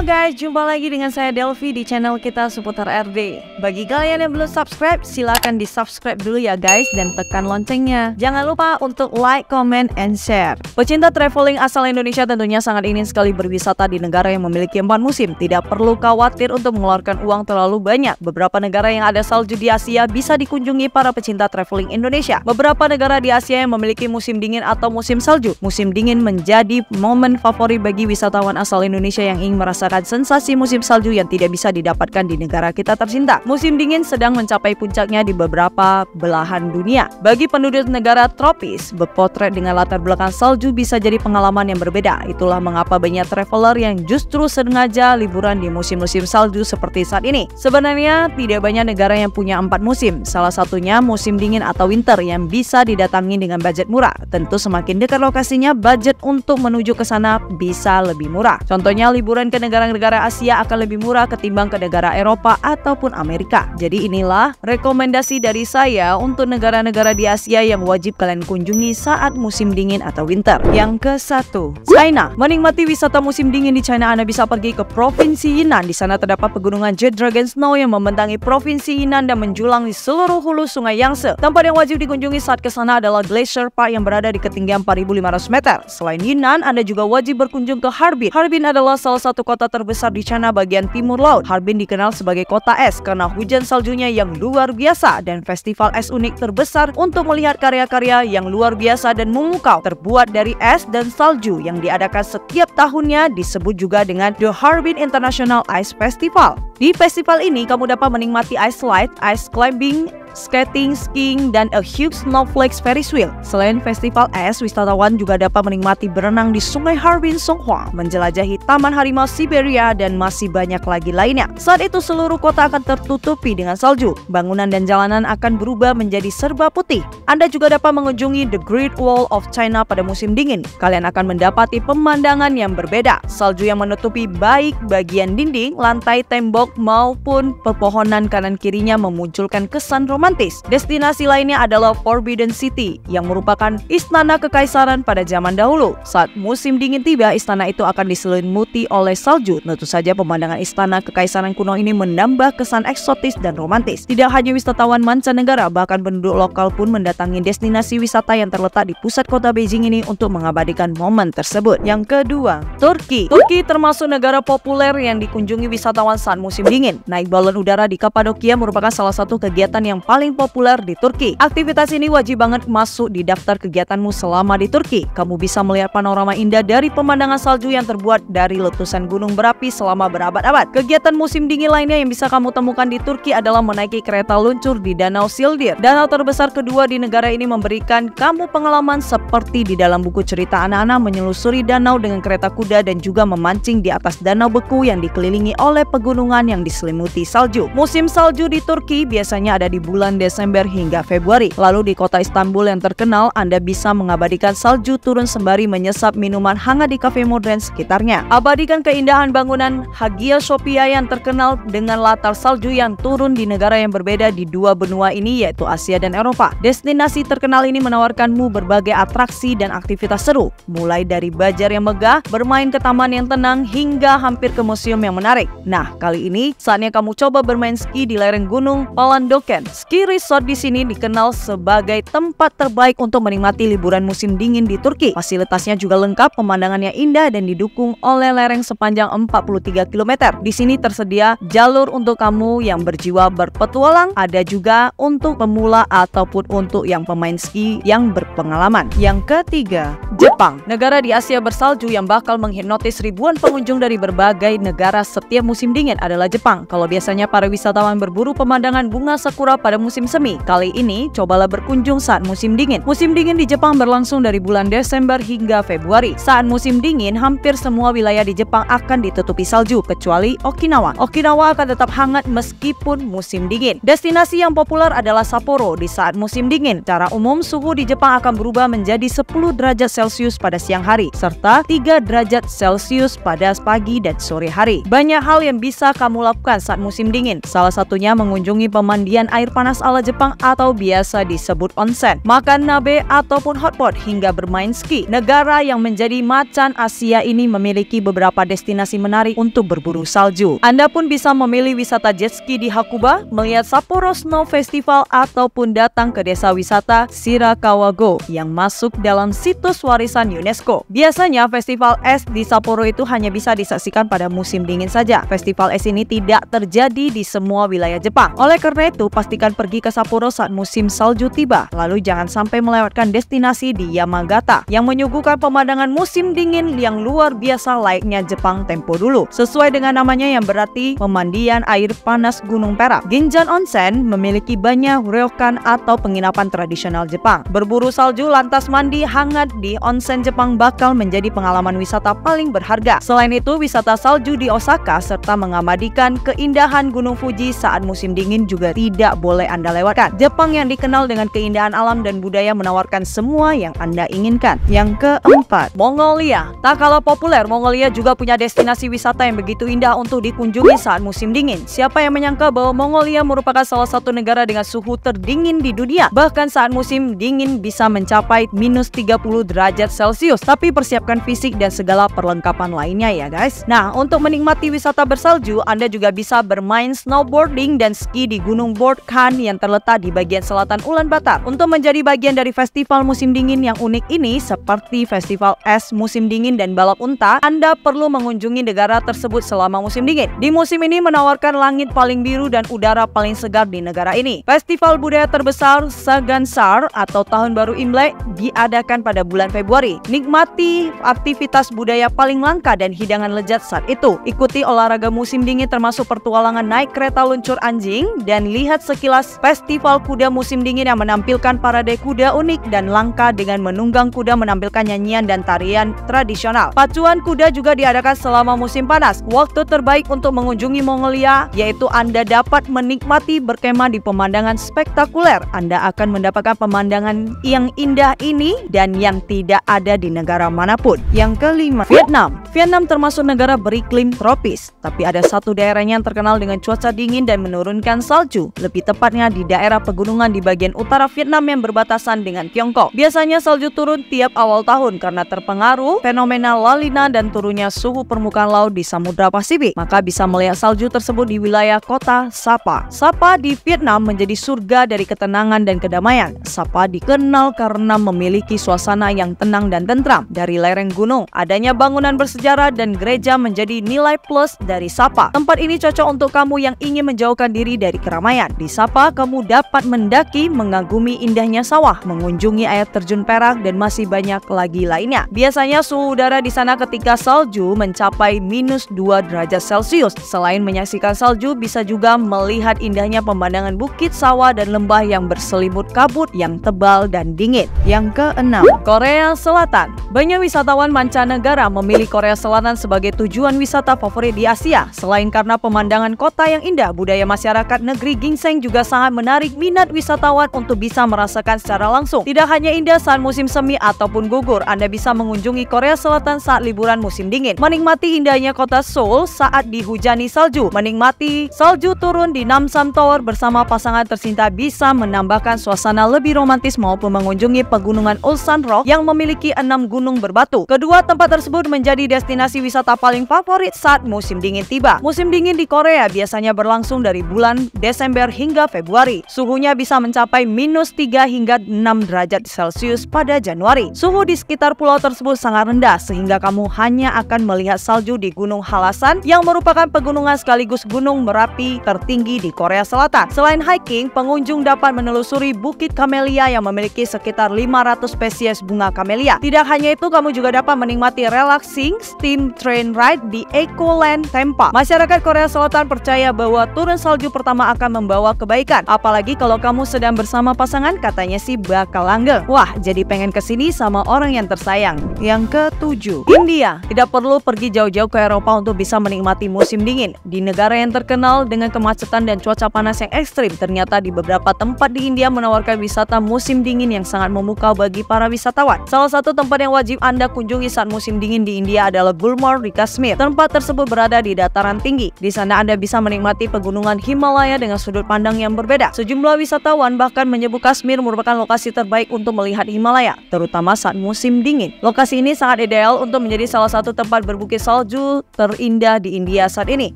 Halo guys, jumpa lagi dengan saya Delvi di channel kita seputar RD. Bagi kalian yang belum subscribe, silahkan di subscribe dulu ya guys, dan tekan loncengnya. Jangan lupa untuk like, comment, and share. Pecinta traveling asal Indonesia tentunya sangat ingin sekali berwisata di negara yang memiliki 4 musim. Tidak perlu khawatir untuk mengeluarkan uang terlalu banyak. Beberapa negara yang ada salju di Asia bisa dikunjungi para pecinta traveling Indonesia. Beberapa negara di Asia yang memiliki musim dingin atau musim salju. Musim dingin menjadi momen favorit bagi wisatawan asal Indonesia yang ingin merasakan sensasi musim salju yang tidak bisa didapatkan di negara kita tercinta. Musim dingin sedang mencapai puncaknya di beberapa belahan dunia. Bagi penduduk negara tropis, berpotret dengan latar belakang salju bisa jadi pengalaman yang berbeda. Itulah mengapa banyak traveler yang justru sengaja liburan di musim-musim salju seperti saat ini. Sebenarnya tidak banyak negara yang punya 4 musim. Salah satunya musim dingin atau winter yang bisa didatangi dengan budget murah. Tentu semakin dekat lokasinya, budget untuk menuju ke sana bisa lebih murah. Contohnya liburan ke negara-negara Asia akan lebih murah ketimbang ke negara Eropa ataupun Amerika. Jadi inilah rekomendasi dari saya untuk negara-negara di Asia yang wajib kalian kunjungi saat musim dingin atau winter. Yang ke-1, China. Menikmati wisata musim dingin di China, Anda bisa pergi ke Provinsi Yunnan. Di sana terdapat pegunungan Jet Dragon Snow yang membentangi Provinsi Yunnan dan menjulang di seluruh hulu Sungai Yangtze. Tempat yang wajib dikunjungi saat ke sana adalah Glacier Park yang berada di ketinggian 4.500 meter. Selain Yunnan, Anda juga wajib berkunjung ke Harbin. Harbin adalah salah satu kota terbesar di China bagian timur laut. Harbin dikenal sebagai kota es karena hujan saljunya yang luar biasa dan festival es unik terbesar untuk melihat karya-karya yang luar biasa dan memukau terbuat dari es dan salju yang diadakan setiap tahunnya, disebut juga dengan The Harbin International Ice Festival. Di festival ini kamu dapat menikmati ice slide, ice climbing, skating, skiing, dan a huge snowflakes Ferris wheel. Selain festival es, wisatawan juga dapat menikmati berenang di Sungai Harbin Songhua, menjelajahi Taman Harimau Siberia, dan masih banyak lagi lainnya. Saat itu seluruh kota akan tertutupi dengan salju. Bangunan dan jalanan akan berubah menjadi serba putih. Anda juga dapat mengunjungi The Great Wall of China pada musim dingin. Kalian akan mendapati pemandangan yang berbeda. Salju yang menutupi baik bagian dinding, lantai, tembok, maupun pepohonan kanan kirinya memunculkan kesan romantis. Destinasi lainnya adalah Forbidden City yang merupakan istana kekaisaran pada zaman dahulu. Saat musim dingin tiba, istana itu akan diselimuti oleh salju. Tentu saja pemandangan istana kekaisaran kuno ini menambah kesan eksotis dan romantis. Tidak hanya wisatawan mancanegara, bahkan penduduk lokal pun mendatangi destinasi wisata yang terletak di pusat kota Beijing ini untuk mengabadikan momen tersebut. Yang kedua, Turki. Turki termasuk negara populer yang dikunjungi wisatawan saat musim dingin. Naik balon udara di Kapadokia merupakan salah satu kegiatan yang paling populer di Turki. Aktivitas ini wajib banget masuk di daftar kegiatanmu selama di Turki. Kamu bisa melihat panorama indah dari pemandangan salju yang terbuat dari letusan gunung berapi selama berabad-abad. Kegiatan musim dingin lainnya yang bisa kamu temukan di Turki adalah menaiki kereta luncur di Danau Sildir. Danau terbesar kedua di negara ini memberikan kamu pengalaman seperti di dalam buku cerita anak-anak menyelusuri danau dengan kereta kuda dan juga memancing di atas danau beku yang dikelilingi oleh pegunungan yang diselimuti salju. Musim salju di Turki biasanya ada di bulan Desember hingga Februari. Lalu di kota Istanbul yang terkenal, Anda bisa mengabadikan salju turun sembari menyesap minuman hangat di kafe modern sekitarnya. Abadikan keindahan bangunan Hagia Sophia yang terkenal dengan latar salju yang turun di negara yang berbeda di dua benua ini, yaitu Asia dan Eropa. Destinasi terkenal ini menawarkanmu berbagai atraksi dan aktivitas seru, mulai dari bajar yang megah, bermain ke taman yang tenang, hingga hampir ke museum yang menarik. Nah, kali ini saatnya kamu coba bermain ski di lereng gunung Palandöken. Ski resort di sini dikenal sebagai tempat terbaik untuk menikmati liburan musim dingin di Turki. Fasilitasnya juga lengkap, pemandangannya indah dan didukung oleh lereng sepanjang 43 km. Di sini tersedia jalur untuk kamu yang berjiwa berpetualang, ada juga untuk pemula ataupun untuk yang pemain ski yang berpengalaman. Yang ketiga, Jepang. Negara di Asia bersalju yang bakal menghipnotis ribuan pengunjung dari berbagai negara setiap musim dingin adalah Jepang. Kalau biasanya para wisatawan berburu pemandangan bunga sakura pada musim semi, kali ini cobalah berkunjung saat musim dingin. Musim dingin di Jepang berlangsung dari bulan Desember hingga Februari. Saat musim dingin, hampir semua wilayah di Jepang akan ditutupi salju kecuali Okinawa. Okinawa akan tetap hangat meskipun musim dingin. Destinasi yang populer adalah Sapporo di saat musim dingin. Secara umum, suhu di Jepang akan berubah menjadi 10 derajat Celcius pada siang hari serta 3 derajat Celcius pada pagi dan sore hari. Banyak hal yang bisa kamu lakukan saat musim dingin. Salah satunya mengunjungi pemandian air panas panas ala Jepang atau biasa disebut onsen, makan nabe ataupun hotpot, hingga bermain ski. Negara yang menjadi macan Asia ini memiliki beberapa destinasi menarik untuk berburu salju. Anda pun bisa memilih wisata jet ski di Hakuba, melihat Sapporo Snow Festival, ataupun datang ke desa wisata Shirakawa-go yang masuk dalam situs warisan UNESCO. Biasanya festival es di Sapporo itu hanya bisa disaksikan pada musim dingin saja. Festival es ini tidak terjadi di semua wilayah Jepang. Oleh karena itu, pastikan pergi ke Sapporo saat musim salju tiba. Lalu jangan sampai melewatkan destinasi di Yamagata yang menyuguhkan pemandangan musim dingin yang luar biasa layaknya Jepang tempo dulu. Sesuai dengan namanya yang berarti pemandian air panas Gunung Perak, Ginjan Onsen memiliki banyak ryokan atau penginapan tradisional Jepang. Berburu salju lantas mandi hangat di onsen Jepang bakal menjadi pengalaman wisata paling berharga. Selain itu, wisata salju di Osaka serta mengabadikan keindahan Gunung Fuji saat musim dingin juga tidak boleh Anda lewatkan. Jepang yang dikenal dengan keindahan alam dan budaya menawarkan semua yang Anda inginkan. Yang keempat, Mongolia. Tak kalah populer, Mongolia juga punya destinasi wisata yang begitu indah untuk dikunjungi saat musim dingin. Siapa yang menyangka bahwa Mongolia merupakan salah satu negara dengan suhu terdingin di dunia? Bahkan saat musim dingin bisa mencapai minus 30 derajat Celcius. Tapi persiapkan fisik dan segala perlengkapan lainnya ya guys. Nah, untuk menikmati wisata bersalju, Anda juga bisa bermain snowboarding dan ski di Gunung Bordkan yang terletak di bagian selatan Ulaanbaatar. Untuk menjadi bagian dari festival musim dingin yang unik ini, seperti festival es musim dingin dan balap unta, Anda perlu mengunjungi negara tersebut selama musim dingin. Di musim ini menawarkan langit paling biru dan udara paling segar di negara ini. Festival budaya terbesar Sagansar atau Tahun Baru Imlek diadakan pada bulan Februari. Nikmati aktivitas budaya paling langka dan hidangan lezat saat itu. Ikuti olahraga musim dingin termasuk pertualangan naik kereta luncur anjing dan lihat sekilas festival kuda musim dingin yang menampilkan parade kuda unik dan langka dengan menunggang kuda menampilkan nyanyian dan tarian tradisional. Pacuan kuda juga diadakan selama musim panas. Waktu terbaik untuk mengunjungi Mongolia yaitu Anda dapat menikmati berkemah di pemandangan spektakuler. Anda akan mendapatkan pemandangan yang indah ini dan yang tidak ada di negara manapun. Yang kelima, Vietnam. Vietnam termasuk negara beriklim tropis, tapi ada satu daerahnya yang terkenal dengan cuaca dingin dan menurunkan salju. Lebih tepatnya di daerah pegunungan di bagian utara Vietnam yang berbatasan dengan Tiongkok. Biasanya salju turun tiap awal tahun karena terpengaruh fenomena La Nina dan turunnya suhu permukaan laut di Samudra Pasifik. Maka bisa melihat salju tersebut di wilayah kota Sapa. Sapa di Vietnam menjadi surga dari ketenangan dan kedamaian. Sapa dikenal karena memiliki suasana yang tenang dan tentram. Dari lereng gunung, adanya bangunan bersejarah dan gereja menjadi nilai plus dari Sapa. Tempat ini cocok untuk kamu yang ingin menjauhkan diri dari keramaian. Di Sapa, kamu dapat mendaki, mengagumi indahnya sawah, mengunjungi air terjun Perak, dan masih banyak lagi lainnya. Biasanya suhu udara di sana ketika salju mencapai minus 2 derajat Celcius. Selain menyaksikan salju, bisa juga melihat indahnya pemandangan bukit, sawah, dan lembah yang berselimut kabut yang tebal dan dingin. Yang keenam, Korea Selatan. Banyak wisatawan mancanegara memilih Korea Selatan sebagai tujuan wisata favorit di Asia. Selain karena pemandangan kota yang indah, budaya masyarakat negeri ginseng juga sangat menarik minat wisatawan untuk bisa merasakan secara langsung. Tidak hanya indah saat musim semi ataupun gugur, Anda bisa mengunjungi Korea Selatan saat liburan musim dingin. Menikmati indahnya kota Seoul saat dihujani salju. Menikmati salju turun di Namsan Tower bersama pasangan tercinta bisa menambahkan suasana lebih romantis maupun mengunjungi pegunungan Ulsan Rock yang memiliki 6 gunung berbatu. Kedua tempat tersebut menjadi destinasi wisata paling favorit saat musim dingin tiba. Musim dingin di Korea biasanya berlangsung dari bulan Desember hingga Februari. Suhunya bisa mencapai minus 3 hingga 6 derajat Celcius pada Januari. Suhu di sekitar pulau tersebut sangat rendah sehingga kamu hanya akan melihat salju di Gunung Halasan yang merupakan pegunungan sekaligus gunung Merapi tertinggi di Korea Selatan. Selain hiking, pengunjung dapat menelusuri Bukit Camellia yang memiliki sekitar 500 spesies bunga camellia. Tidak hanya itu, kamu juga dapat menikmati relaxing steam train ride di Ecoland Tempa. Masyarakat Korea Selatan percaya bahwa turun salju pertama akan membawa kebaikan. Apalagi kalau kamu sedang bersama pasangan, katanya sih bakal langgeng. Wah, jadi pengen kesini sama orang yang tersayang. Yang ketujuh, India. Tidak perlu pergi jauh-jauh ke Eropa untuk bisa menikmati musim dingin. Di negara yang terkenal dengan kemacetan dan cuaca panas yang ekstrim, ternyata di beberapa tempat di India menawarkan wisata musim dingin yang sangat memukau bagi para wisatawan. Salah satu tempat yang wajib Anda kunjungi saat musim dingin di India adalah adalah Gulmarg di Kashmir. Tempat tersebut berada di dataran tinggi. Di sana Anda bisa menikmati pegunungan Himalaya dengan sudut pandang yang berbeda. Sejumlah wisatawan bahkan menyebut Kashmir merupakan lokasi terbaik untuk melihat Himalaya, terutama saat musim dingin. Lokasi ini sangat ideal untuk menjadi salah satu tempat berbukit salju terindah di India saat ini.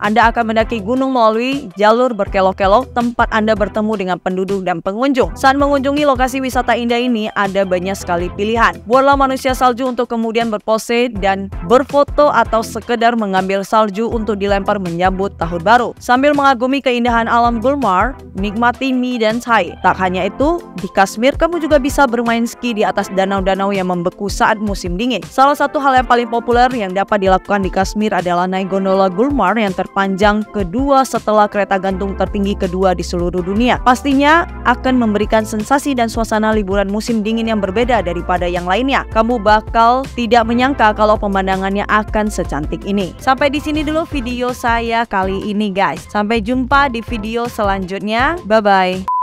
Anda akan mendaki gunung melalui jalur berkelok-kelok, tempat Anda bertemu dengan penduduk dan pengunjung. Saat mengunjungi lokasi wisata indah ini, ada banyak sekali pilihan. Buatlah manusia salju untuk kemudian berpose dan berfoto atau sekedar mengambil salju untuk dilempar menyambut tahun baru. Sambil mengagumi keindahan alam Gulmarg, nikmati mie dan chai. Tak hanya itu, di Kashmir kamu juga bisa bermain ski di atas danau-danau yang membeku saat musim dingin. Salah satu hal yang paling populer yang dapat dilakukan di Kashmir adalah naik gondola Gulmarg yang terpanjang kedua setelah kereta gantung tertinggi kedua di seluruh dunia. Pastinya akan memberikan sensasi dan suasana liburan musim dingin yang berbeda daripada yang lainnya. Kamu bakal tidak menyangka kalau pemandangannya akan secantik ini. Sampai di sini dulu video saya kali ini guys. Sampai jumpa di video selanjutnya. Bye bye.